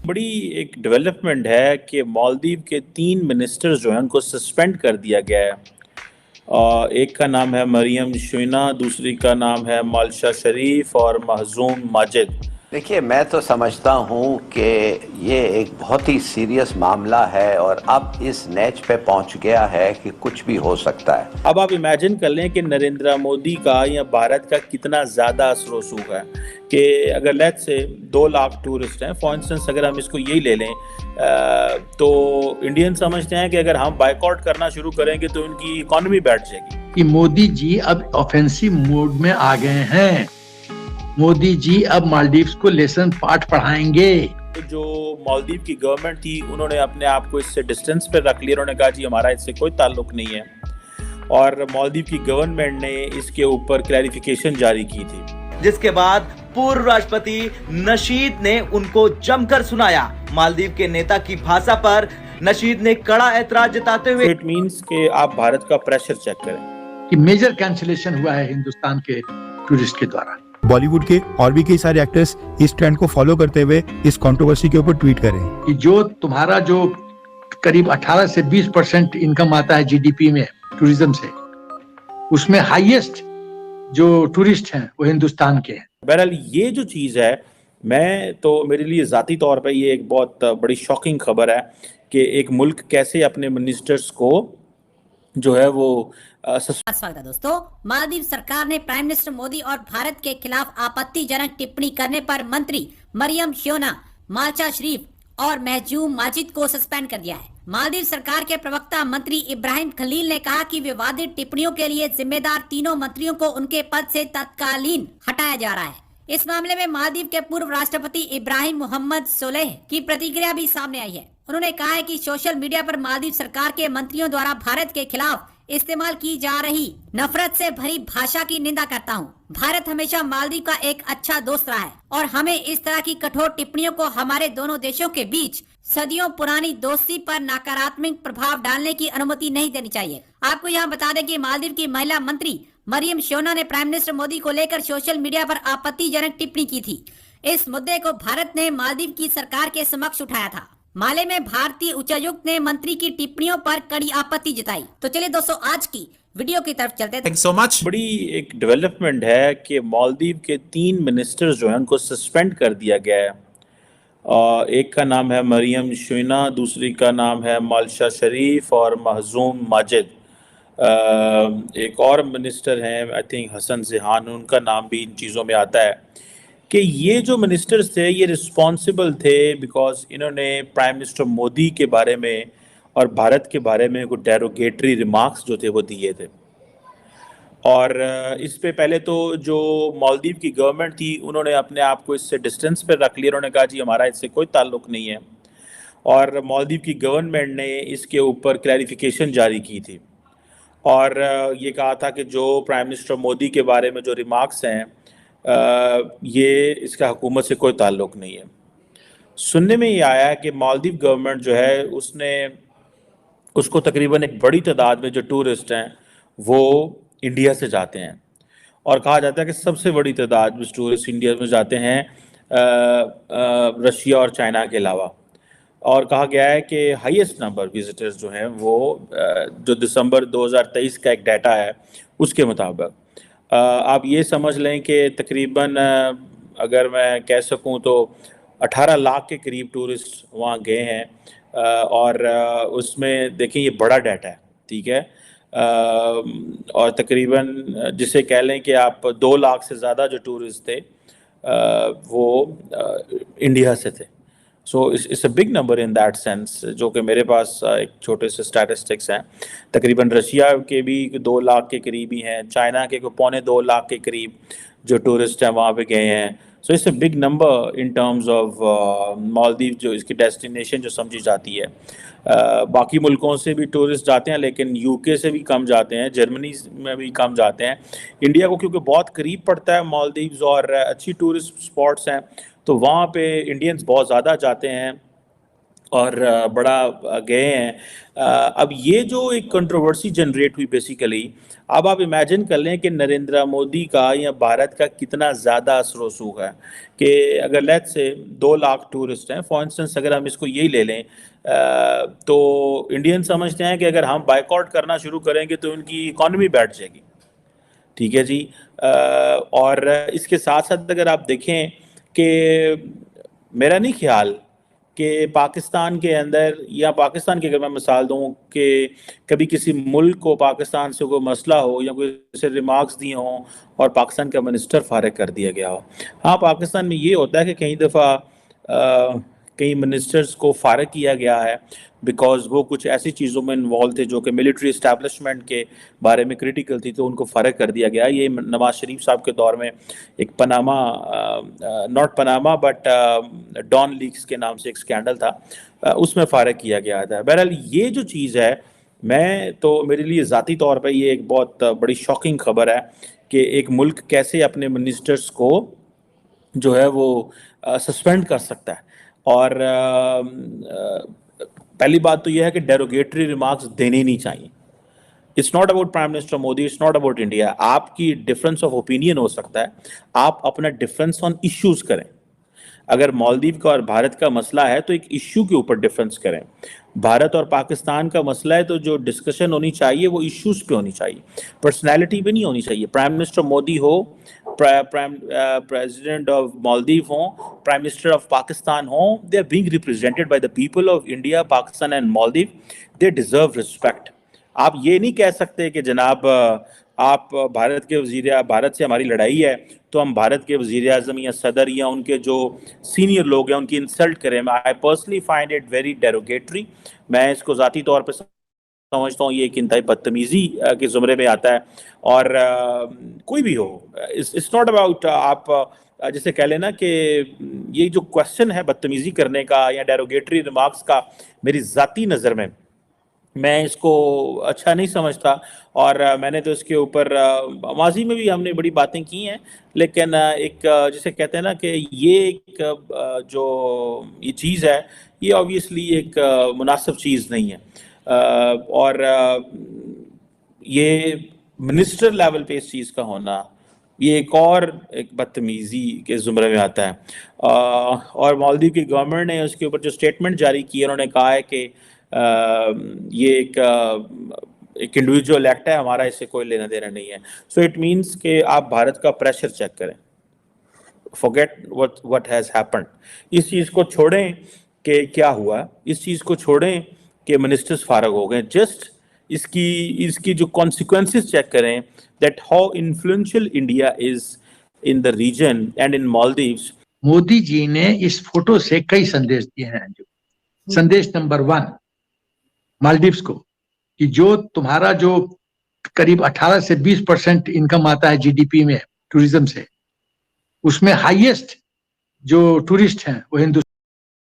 बड़ी एक डेवलपमेंट है कि मालदीव के 3 मिनिस्टर्स जो हैं उनको सस्पेंड कर दिया गया है। एक का नाम है मरियम शुइना, दूसरी का नाम है मालशा शरीफ और महजूम माजिद। देखिए, मैं तो समझता हूँ कि ये एक बहुत ही सीरियस मामला है और अब इस नेच पे पहुँच गया है कि कुछ भी हो सकता है। अब आप इमेजिन कर लें कि नरेंद्र मोदी का या भारत का कितना ज़्यादा असर रसूख है कि अगर लेट्स से 2 लाख टूरिस्ट हैं, फॉर इंस्टेंस अगर हम इसको यही ले लें तो इंडियन समझते हैं कि अगर हम बाइकआउट करना शुरू करेंगे तो इनकी इकोनॉमी बैठ जाएगी। कि मोदी जी अब ऑफेंसिव मोड में आ गए हैं। मोदी जी अब मालदीव्स को लेसन पाठ पढ़ाएंगे। तो जो मालदीव की गवर्नमेंट थी उन्होंने अपने आप को इससे डिस्टेंस पे रख लिया। उन्होंने कहा जी हमारा इससे कोई ताल्लुक नहीं है, और मालदीव की गवर्नमेंट ने इसके ऊपर क्लैरिफिकेशन जारी की थी, जिसके बाद पूर्व राष्ट्रपति नशीद ने उनको जमकर सुनाया। मालदीव के नेता की भाषा पर नशीद ने कड़ा ऐतराज जताते हुए इट मींस कि आप भारत का प्रेशर चेक करें कि मेजर कैंसिलेशन हुआ है हिंदुस्तान के टूरिस्ट के द्वारा। बॉलीवुड के और भी कई सारे एक्टर्स इस ट्रेंड को फॉलो करते हुए इस कंट्रोवर्सी के ऊपर ट्वीट करें कि जो तुम्हारा जो करीब 18 से 20% इनकम आता है जीडीपी में टूरिज्म से, उसमें हाईएस्ट जो टूरिस्ट हैं वो हिंदुस्तान के हैं। बहरहाल ये जो चीज़ है, मैं तो मेरे लिए ज़ाती तौर पे ये एक बहुत बड़ी शॉकिंग खबर है कि एक मुल्क कैसे अपने मिनिस्टर्स को जो है वो स्वागत है दोस्तों। मालदीव सरकार ने प्राइम मिनिस्टर मोदी और भारत के खिलाफ आपत्तिजनक टिप्पणी करने पर मंत्री मरियम श्योना, माल्शा शरीफ और महजूम माजिद को सस्पेंड कर दिया है। मालदीव सरकार के प्रवक्ता मंत्री इब्राहिम खलील ने कहा कि विवादित टिप्पणियों के लिए जिम्मेदार तीनों मंत्रियों को उनके पद से तत्कालीन हटाया जा रहा है। इस मामले में मालदीव के पूर्व राष्ट्रपति इब्राहिम मोहम्मद सोलेह की प्रतिक्रिया भी सामने आई है। उन्होंने कहा है कि सोशल मीडिया पर मालदीव सरकार के मंत्रियों द्वारा भारत के खिलाफ इस्तेमाल की जा रही नफरत से भरी भाषा की निंदा करता हूँ। भारत हमेशा मालदीव का एक अच्छा दोस्त रहा है और हमें इस तरह की कठोर टिप्पणियों को हमारे दोनों देशों के बीच सदियों पुरानी दोस्ती पर नकारात्मक प्रभाव डालने की अनुमति नहीं देनी चाहिए। आपको यहाँ बता दें कि मालदीव की महिला मंत्री मरियम श्योना ने प्राइम मिनिस्टर मोदी को लेकर सोशल मीडिया पर आपत्तिजनक टिप्पणी की थी। इस मुद्दे को भारत ने मालदीव की सरकार के समक्ष उठाया था। माले में भारतीय उच्चायुक्त ने मंत्री की टिप्पणियों पर कड़ी आपत्ति जताई। तो चलिए दोस्तों, आज की वीडियो की तरफ चलते हैं। Thank so much. बड़ी एक डेवलपमेंट है कि मालदीव के 3 मिनिस्टर्स जो हैं उनको सस्पेंड कर दिया गया है। एक का नाम है मरियम शुइना, दूसरी का नाम है माल्शा शरीफ और महजूम माजिद। एक और मिनिस्टर हैं, आई थिंक हसन ज़ेहान, उनका नाम भी इन चीज़ों में आता है कि ये जो मिनिस्टर्स थे ये रिस्पॉन्सिबल थे बिकॉज इन्होंने प्राइम मिनिस्टर मोदी के बारे में और भारत के बारे में कुछ डेरोगेटरी रिमार्क्स जो थे वो दिए थे। और इस पे पहले तो जो मालदीव की गवर्नमेंट थी उन्होंने अपने आप को इससे डिस्टेंस पे रख लिया। उन्होंने कहा जी हमारा इससे कोई ताल्लुक नहीं है, और मालदीव की गवर्नमेंट ने इसके ऊपर क्लैरिफिकेशन जारी की थी और ये कहा था कि जो प्राइम मिनिस्टर मोदी के बारे में जो रिमार्क्स हैं ये इसका हुकूमत से कोई ताल्लुक नहीं है। सुनने में ये आया है कि मालदीव गवर्नमेंट जो है उसको तकरीबन एक बड़ी तादाद में जो टूरिस्ट हैं वो इंडिया से जाते हैं, और कहा जाता है कि सबसे बड़ी तादाद में टूरिस्ट इंडिया में जाते हैं रशिया और चाइना के अलावा। और कहा गया है कि हाईएस्ट नंबर विजिटर्स जो हैं वो जो दिसंबर 2023 का एक डाटा है उसके मुताबिक आप ये समझ लें कि तकरीबन अगर मैं कह सकूं तो 18 लाख के करीब टूरिस्ट वहाँ गए हैं। और उसमें देखें ये बड़ा डाटा है, ठीक है। और तकरीबन जिसे कह लें कि आप 2 लाख से ज़्यादा जो टूरिस्ट थे वो इंडिया से थे। So it's a big number in that sense, जो कि मेरे पास एक छोटे से स्टैटिस्टिक्स हैं। तकरीबन रशिया के भी 2 लाख के करीब ही हैं, चाइना के 2.25 लाख के करीब जो टूरिस्ट हैं वहाँ पे गए हैं। So it's a big number in terms of Maldives, जो इसकी डेस्टिनेशन जो समझी जाती है। बाकी मुल्कों से भी टूरिस्ट जाते हैं लेकिन यूके से भी कम जाते हैं, जर्मनी में भी कम जाते हैं। इंडिया को क्योंकि बहुत करीब पड़ता है मालदीव्स और अच्छी टूरिस्ट स्पॉट्स हैं तो वहाँ पे इंडियंस बहुत ज़्यादा जाते हैं। और बड़ा गए हैं। अब ये जो एक कंट्रोवर्सी जनरेट हुई बेसिकली, अब आप इमेजिन कर लें कि नरेंद्र मोदी का या भारत का कितना ज़्यादा असर रसूख है कि अगर लेट्स से 2 लाख टूरिस्ट हैं फॉर इंस्टेंस, अगर हम इसको यही ले लें तो इंडियन समझते हैं कि अगर हम बायकॉट करना शुरू करेंगे तो उनकी इकॉनमी बैठ जाएगी। ठीक है जी। और इसके साथ साथ अगर आप देखें कि मेरा नहीं ख्याल कि पाकिस्तान के अंदर या पाकिस्तान की अगर मैं मिसाल दूं कि कभी किसी मुल्क को पाकिस्तान से कोई मसला हो या कोई ऐसे रिमार्क्स दिए हों और पाकिस्तान का मिनिस्टर फारिग कर दिया गया हो। हाँ, पाकिस्तान में ये होता है कि कई दफ़ा कई मिनिस्टर्स को फारिग किया गया है बिकॉज वो कुछ ऐसी चीज़ों में इन्वॉल्व थे जो कि मिलिट्री इस्टेब्लिशमेंट के बारे में क्रिटिकल थी, तो उनको फारिग कर दिया गया। ये नवाज शरीफ साहब के दौर में एक Panama, not Panama but don leaks के नाम से एक स्कैंडल था, उसमें फारिग किया गया था। बहरहाल ये जो चीज़ है, मैं तो मेरे लिए ज़ाती तौर पर ये एक बहुत बड़ी शॉकिंग खबर है कि एक मुल्क कैसे अपने मिनिस्टर्स को जो है वो सस्पेंड कर सकता है। और पहली बात तो यह है कि डेरोगेटरी रिमार्क्स देने नहीं चाहिए। It's not about prime minister Modi, it's not about India. आपकी डिफरेंस ऑफ ओपिनियन हो सकता है, आप अपना डिफरेंस ऑन इश्यूज करें। अगर मालदीव का और भारत का मसला है तो एक इश्यू के ऊपर डिफरेंस करें। भारत और पाकिस्तान का मसला है तो जो डिस्कशन होनी चाहिए वो इश्यूज पे होनी चाहिए, पर्सनैलिटी पे नहीं होनी चाहिए। प्राइम मिनिस्टर मोदी हो, प्रेसिडेंट ऑफ मालदीव हो, प्राइम मिनिस्टर ऑफ पाकिस्तान हो, they are being represented by the people of India, Pakistan and Maldives. They deserve respect. आप ये नहीं कह सकते कि जनाब आप भारत के वजीर, भारत से हमारी लड़ाई है तो हम भारत के वजीर आज़म या सदर या उनके जो सीनियर लोग हैं उनकी इंसल्ट करें। I personally find it very derogatory. मैं इसको ज़ाती तौर पर समझता हूँ ये एक इंतहाई बदतमीज़ी के ज़ुमरे में आता है। और कोई भी हो, इट्स नॉट अबाउट आप जैसे कह लेना कि ये जो क्वेश्चन है बदतमीज़ी करने का या डेरोगेटरी रिमार्क्स का, मेरी ज़ाती नज़र में मैं इसको अच्छा नहीं समझता। और मैंने तो इसके ऊपर माजी में भी हमने बड़ी बातें की हैं, लेकिन एक जिसे कहते हैं ना कि ये एक जो ये चीज़ है ये ऑब्वियसली एक मुनासिब चीज़ नहीं है। और ये मिनिस्टर लेवल पे इस चीज़ का होना ये एक बदतमीज़ी के ज़ुमरे में आता है। और मालदीव की गवर्नमेंट ने उसके ऊपर जो स्टेटमेंट जारी की है, उन्होंने कहा है कि ये एक इंडिविजुअल एक्ट है, हमारा इससे कोई लेना देना नहीं है। सो इट मीन्स कि आप भारत का प्रेशर चेक करें, फॉरगेट व्हाट हैज़ हैपेंड। इस चीज़ को छोड़ें कि क्या हुआ, इस चीज़ को छोड़ें कि मिनिस्टर्स फारग हो गए। जस्ट इसकी जो कॉन्सिक्वेंसेस चेक करें, that how influential India is in the region and in Maldives. Modi ji ने इस फोटो से कई संदेश दिए हैं। जो संदेश नंबर 1 मालदीव्स को, कि जो तुम्हारा जो करीब 18 से 20% इनकम आता है जीडीपी में टूरिज्म से, उसमें हाईएस्ट जो टूरिस्ट हैं वो हिंदुस्तान